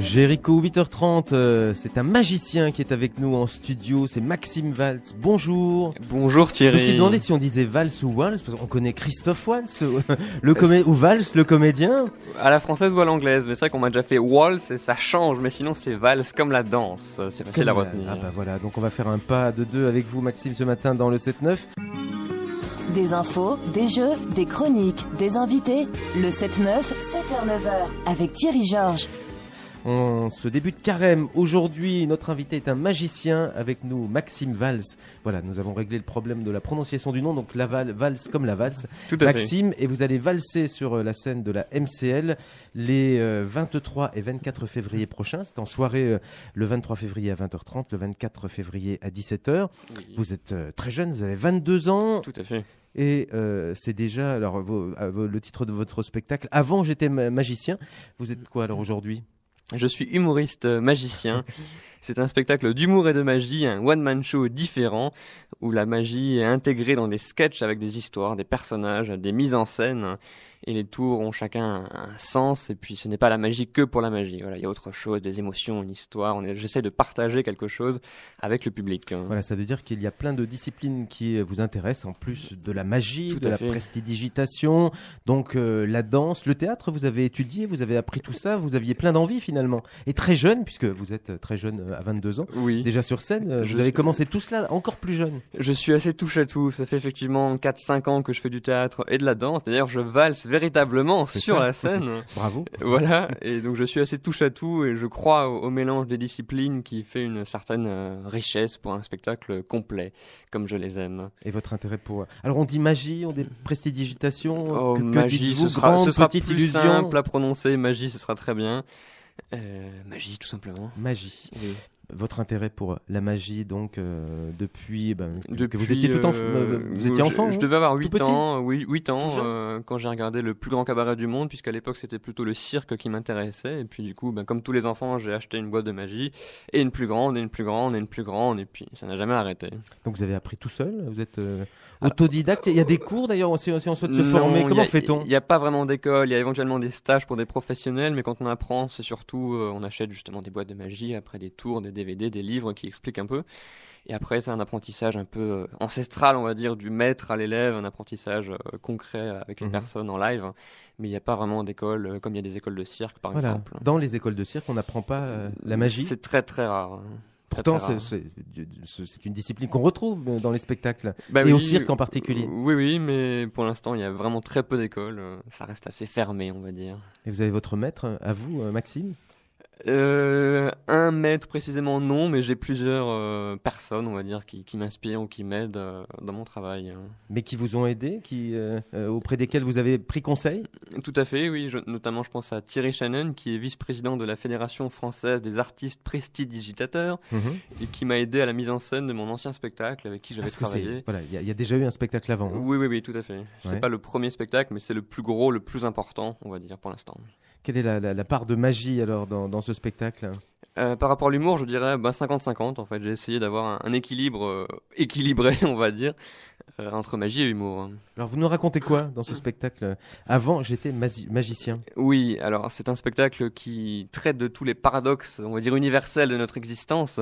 Jéricho, 8h30, c'est un magicien qui est avec nous en studio, c'est Maxime Valls. Bonjour. Bonjour Thierry. Je me suis demandé si on disait Valls ou Walls, parce qu'on connaît Christophe Walls, ou Valls, le comédien. À la française ou à l'anglaise, mais c'est vrai qu'on m'a déjà fait Waltz et ça change, mais sinon c'est Valls comme la danse, c'est facile à retenir. Ah bah voilà, donc on va faire un pas de deux avec vous Maxime ce matin dans le 7-9. Des infos, des jeux, des chroniques, des invités. Le 7-9, 7h-9h, avec Thierry Georges. On se débute carême. Aujourd'hui, notre invité est un magicien avec nous, Maxime Valls. Voilà, nous avons réglé le problème de la prononciation du nom, donc Valls comme la valse. Tout à Maxime, fait. et vous allez valser sur la scène de la MCL les 23 et 24 février prochains. C'est en soirée le 23 février à 20h30, le 24 février à 17h. Oui. Vous êtes très jeune, vous avez 22 ans. Tout à fait. Et c'est déjà alors, le titre de votre spectacle. Avant, j'étais magicien. Vous êtes quoi alors aujourd'hui ? Je suis humoriste magicien. C'est un spectacle d'humour et de magie, un one-man show différent, où la magie est intégrée dans des sketchs avec des histoires, des personnages, des mises en scène. Et les tours ont chacun un sens, et puis ce n'est pas la magie que pour la magie. Voilà, il y a autre chose, des émotions, une histoire. J'essaie de partager quelque chose avec le public. Voilà, ça veut dire qu'il y a plein de disciplines qui vous intéressent, en plus de la magie, Tout de à la fait. prestidigitation, donc la danse, le théâtre. Vous avez étudié, vous avez appris tout ça, vous aviez plein d'envie finalement. Et très jeune, puisque vous êtes très jeune à 22 ans, Oui. déjà sur scène, Je vous avez suis- commencé tout cela encore plus jeune. Je suis assez touche à tout. Ça fait effectivement 4-5 ans que je fais du théâtre et de la danse. D'ailleurs, je valse véritablement C'est sur ça. la scène. Bravo. Voilà. Et donc, je suis assez touche à tout et je crois au mélange des disciplines qui fait une certaine richesse pour un spectacle complet, comme je les aime. Et votre intérêt pour... Alors on dit magie, on dit prestidigitation, Oh, que magie, dites-vous, ce sera petite plus illusion. simple à prononcer. Magie, ce sera très bien. Magie, tout simplement. Magie. Oui. Votre intérêt pour la magie, donc, depuis, que vous Depuis, étiez tout enfant, vous étiez enfant, je hein, devais avoir tout 8 petit. ans, oui, 8 ans, Tout jeune. quand j'ai regardé le plus grand cabaret du monde, puisqu'à l'époque c'était plutôt le cirque qui m'intéressait, et puis du coup, comme tous les enfants, j'ai acheté une boîte de magie, et une plus grande, et une plus grande, et une plus grande, et puis ça n'a jamais arrêté. Donc vous avez appris tout seul, vous êtes autodidacte. Il y a des cours d'ailleurs, si on souhaite se former, Non, comment il fait-on? n'y a pas vraiment d'école, il y a éventuellement des stages pour des professionnels, mais quand on apprend, c'est surtout, on achète justement des boîtes de magie, après des tours, des DVD, des livres qui expliquent un peu. Et après, c'est un apprentissage un peu ancestral, on va dire, du maître à l'élève, un apprentissage concret avec une personne en live. Mais il n'y a pas vraiment d'école, comme il y a des écoles de cirque, par Voilà. exemple. Dans les écoles de cirque, on n'apprend pas la magie. C'est très très rare. Très, Pourtant, très rare. c'est une discipline qu'on retrouve dans les spectacles Bah et au oui, cirque en particulier. Oui, mais pour l'instant, il y a vraiment très peu d'écoles. Ça reste assez fermé, on va dire. Et vous avez votre maître à vous, Maxime? Un maître précisément non, mais j'ai plusieurs personnes, on va dire, qui m'inspirent ou qui m'aident dans mon travail. Mais qui vous ont aidé, auprès desquels vous avez pris conseil? Tout à fait, oui. Notamment, je pense à Thierry Shannon, qui est vice-président de la Fédération française des artistes prestidigitateurs et qui m'a aidé à la mise en scène de mon ancien spectacle avec qui j'avais Parce que travaillé. voilà, il y a déjà eu un spectacle avant. Hein. Oui, tout à fait. C'est Ouais. pas le premier spectacle, mais c'est le plus gros, le plus important, on va dire, pour l'instant. Quelle est la part de magie alors dans ce spectacle? Par rapport à l'humour, je dirais 50-50 en fait. J'ai essayé d'avoir un équilibre équilibré, on va dire, entre magie et humour. Alors vous nous racontez quoi dans ce spectacle? Avant, j'étais magicien. Oui, alors c'est un spectacle qui traite de tous les paradoxes, on va dire universels de notre existence.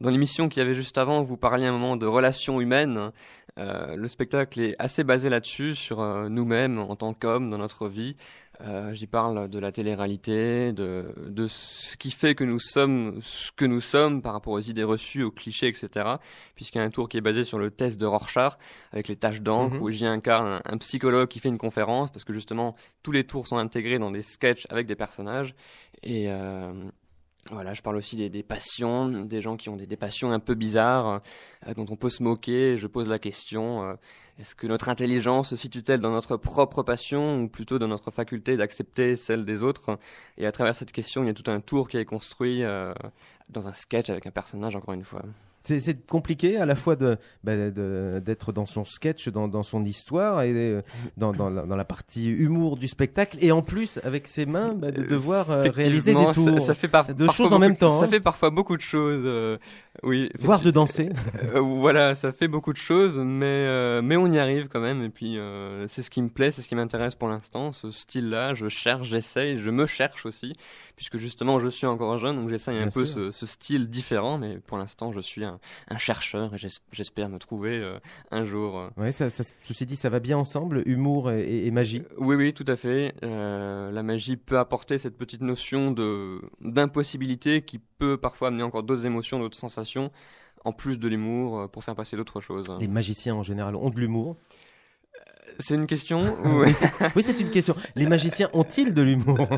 Dans l'émission qu'il y avait juste avant, vous parliez un moment de relations humaines. Le spectacle est assez basé là-dessus, sur nous-mêmes en tant qu'hommes dans notre vie. J'y parle de la télé-réalité, de ce qui fait que nous sommes ce que nous sommes par rapport aux idées reçues, aux clichés, etc. Puisqu'il y a un tour qui est basé sur le test de Rorschach, avec les taches d'encre, où j'y incarne un psychologue qui fait une conférence, parce que justement, tous les tours sont intégrés dans des sketchs avec des personnages. Et voilà, je parle aussi des passions, des gens qui ont des passions un peu bizarres, dont on peut se moquer. Je pose la question, est-ce que notre intelligence se situe-t-elle dans notre propre passion ou plutôt dans notre faculté d'accepter celle des autres? Et à travers cette question, il y a tout un tour qui est construit dans un sketch avec un personnage, encore une fois. C'est compliqué à la fois d'être dans son sketch, dans son histoire et dans la partie humour du spectacle, et en plus avec ses mains de devoir réaliser des Effectivement, tours, ça fait de choses en même temps. Ça hein. fait parfois beaucoup de choses. Oui, voire de danser. Voilà, ça fait beaucoup de choses, mais on y arrive quand même. Et puis c'est ce qui me plaît, c'est ce qui m'intéresse pour l'instant, ce style-là. Je cherche, j'essaye, je me cherche aussi, puisque justement je suis encore jeune, donc j'essaye un peu ce style différent. Mais pour l'instant, je suis un chercheur et j'espère me trouver un jour. Ouais, ceci dit, ça va bien ensemble, humour et magie. Oui, tout à fait. La magie peut apporter cette petite notion d'impossibilité qui peut parfois amener encore d'autres émotions, d'autres sensations, en plus de l'humour, pour faire passer d'autres choses. Les magiciens en général ont de l'humour. C'est une question Oui, c'est une question. Les magiciens ont-ils de l'humour?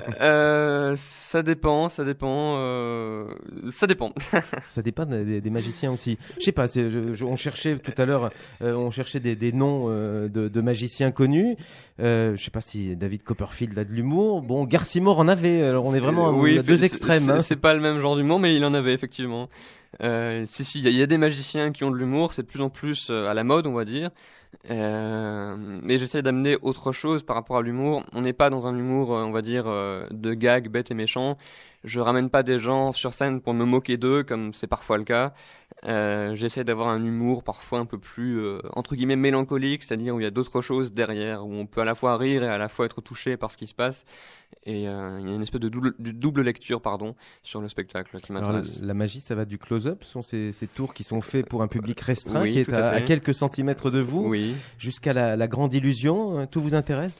Ça dépend. Ça dépend des magiciens aussi. Je sais pas, on cherchait tout à l'heure, on cherchait des noms de magiciens connus. Je sais pas si David Copperfield a de l'humour. Bon, Garcimore en avait. Alors on est vraiment à deux extrêmes. C'est pas le même genre d'humour, mais il en avait effectivement. Il y a des magiciens qui ont de l'humour, c'est de plus en plus à la mode, on va dire. Mais j'essaie d'amener autre chose par rapport à l'humour. On n'est pas dans un humour, on va dire, de gag bête et méchant. Je ramène pas des gens sur scène pour me moquer d'eux, comme c'est parfois le cas. J'essaie d'avoir un humour parfois un peu plus, entre guillemets, mélancolique, c'est-à-dire où il y a d'autres choses derrière, où on peut à la fois rire et à la fois être touché par ce qui se passe. Et il y a une espèce de double lecture, sur le spectacle qui m'intéresse. Alors la magie, ça va du close-up, ce sont ces tours qui sont faits pour un public restreint, oui, qui est à quelques centimètres de vous, oui, jusqu'à la grande illusion. Tout vous intéresse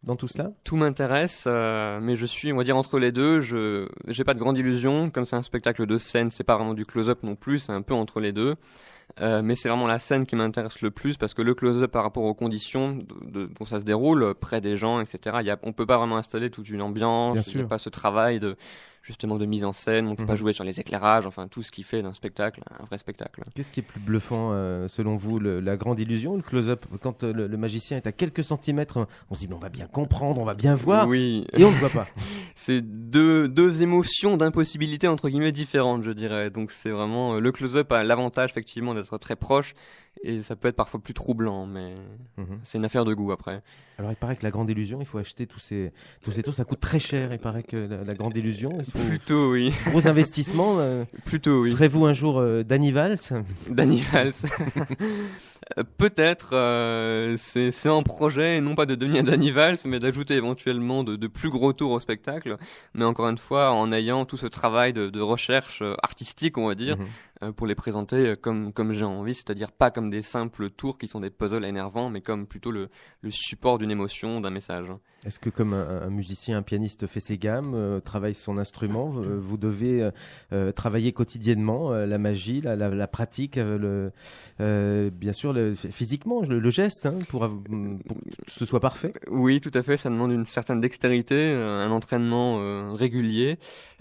dans tout cela? Tout m'intéresse, mais je suis, on va dire, entre les deux. J'ai pas de grande illusion, comme c'est un spectacle de scène, c'est pas vraiment du close-up non plus, c'est un peu entre les deux. Mais c'est vraiment la scène qui m'intéresse le plus, parce que le close-up par rapport aux conditions dont ça se déroule, près des gens, etc., on peut pas vraiment installer toute une ambiance, il n'y a pas ce travail justement de mise en scène, on peut pas jouer sur les éclairages, enfin tout ce qui fait d'un spectacle un vrai spectacle. Qu'est-ce qui est plus bluffant selon vous, la grande illusion ou le close-up? Quand le magicien est à quelques centimètres, on se dit on va bien comprendre, on va bien voir, oui. Et on ne voit pas. C'est deux émotions d'impossibilité entre guillemets différentes, je dirais. Donc c'est vraiment le close-up a l'avantage effectivement d'être très proche. Et ça peut être parfois plus troublant, mais c'est une affaire de goût après. Alors il paraît que la grande illusion, il faut acheter tous ces tours, ça coûte très cher. Il paraît que la grande illusion, il faut plutôt oui. Gros investissement. Plutôt oui. Serez-vous un jour Danny Valls? Danny Valls. Peut-être, c'est en projet, non pas de devenir Danny Valls, mais d'ajouter éventuellement de plus gros tours au spectacle. Mais encore une fois, en ayant tout ce travail de recherche artistique, on va dire, pour les présenter comme j'ai envie, c'est-à-dire pas comme des simples tours qui sont des puzzles énervants, mais comme plutôt le support d'une émotion, d'un message. Est-ce que comme un musicien, un pianiste fait ses gammes, travaille son instrument, vous devez travailler quotidiennement la magie, la pratique, bien sûr physiquement, le geste, pour que ce soit parfait? Oui, tout à fait, ça demande une certaine dextérité, un entraînement régulier,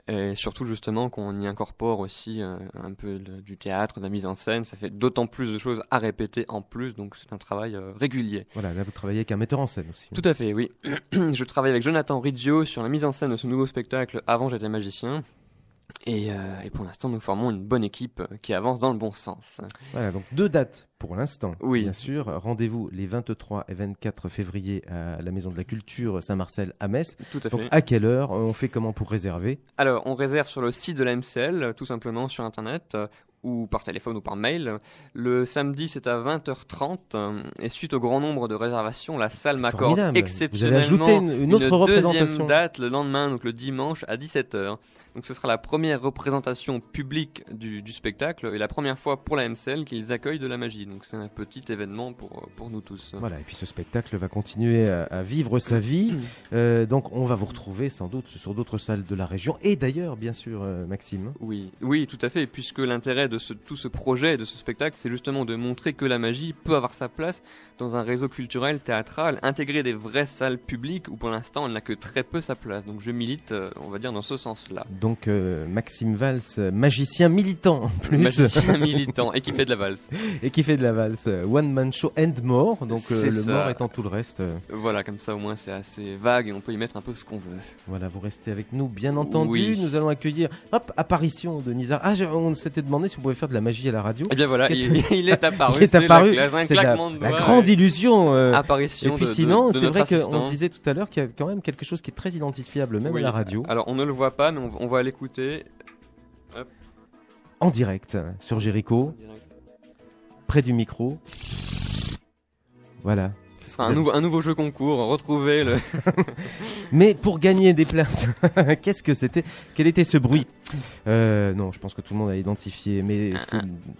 et surtout justement qu'on y incorpore aussi un peu du théâtre, de la mise en scène, ça fait d'autant plus de choses à répéter en plus, donc c'est un travail régulier. Voilà, là vous travaillez avec un metteur en scène aussi. Tout à fait, oui. Je travaille avec Jonathan Riggio sur la mise en scène de ce nouveau spectacle. Avant, j'étais magicien. Et pour l'instant, nous formons une bonne équipe qui avance dans le bon sens. Voilà, donc 2 dates pour l'instant, oui. Bien sûr. Rendez-vous les 23 et 24 février à la Maison de la Culture Saint-Marcel à Metz. Tout à donc, fait. À quelle heure? On fait comment pour réserver? Alors, on réserve sur le site de la MCL, tout simplement sur Internet, ou par téléphone ou par mail. Le samedi, c'est à 20h30. Et suite au grand nombre de réservations, la salle m'accorde exceptionnellement vous avez ajouté une autre représentation. Deuxième date le lendemain, donc le dimanche à 17h. Donc ce sera la première représentation publique du spectacle et la première fois pour la MCL qu'ils accueillent de la magie. Donc c'est un petit événement pour nous tous. Voilà, et puis ce spectacle va continuer à vivre sa vie. Donc on va vous retrouver sans doute sur d'autres salles de la région. Et d'ailleurs, bien sûr, Maxime. Oui, tout à fait. Puisque l'intérêt de tout ce projet, de ce spectacle, c'est justement de montrer que la magie peut avoir sa place dans un réseau culturel, théâtral, intégrer des vraies salles publiques où pour l'instant elle n'a que très peu sa place. Donc je milite, on va dire, dans ce sens-là. Donc Maxime Valls, magicien militant en plus. Magicien militant et qui fait de la valse. Et qui fait de la valse. One Man Show and More, donc le ça. more étant tout le reste. Voilà, comme ça au moins c'est assez vague et on peut y mettre un peu ce qu'on veut. Voilà, vous restez avec nous bien entendu. Oui. Nous allons accueillir, apparition de Nizar. On s'était demandé si on pouvait faire de la magie à la radio. Et bien voilà, il est apparu. Il est apparu. C'est la grande illusion. Apparition. Et puis sinon, c'est vrai assistant. qu'on se disait tout à l'heure qu'il y a quand même quelque chose qui est très identifiable même à la radio. Alors on ne le voit pas, mais on va l'écouter. Hop. en direct sur Jéricho, près du micro. Voilà. Ce sera un nouveau jeu concours, retrouver le... Mais pour gagner des places, qu'est-ce que c'était? Quel était ce bruit? Non, je pense que tout le monde a identifié, mais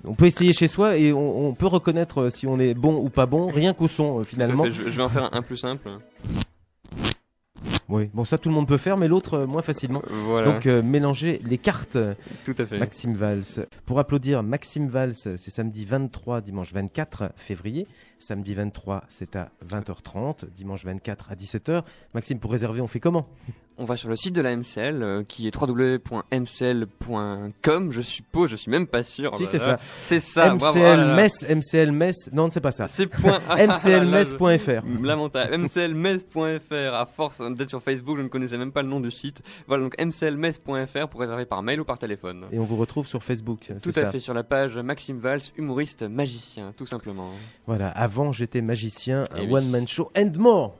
on peut essayer chez soi et on peut reconnaître si on est bon ou pas bon, rien qu'au son finalement. Je vais en faire un plus simple. Oui, bon ça tout le monde peut faire, mais l'autre moins facilement. Voilà. Donc mélanger les cartes. Tout à fait. Maxime Valls. Pour applaudir Maxime Valls, c'est samedi 23, dimanche 24 février. Samedi 23, c'est à 20h30. Dimanche 24 à 17h. Maxime, pour réserver, on fait comment? On va sur le site de la MCL qui est www.mcl.com, je suppose, je suis même pas sûr. Si, c'est ça. C'est ça. MCL Metz, non, c'est pas ça. C'est mclmetz.fr. Lamentable. mclmetz.fr. À force d'être sur Facebook, je ne connaissais même pas le nom du site. Voilà, donc mclmetz.fr pour réserver par mail ou par téléphone. Et on vous retrouve sur Facebook. Tout à fait, sur la page Maxime Valls, humoriste, magicien, tout simplement. Voilà, avant j'étais magicien, Et one man show and more.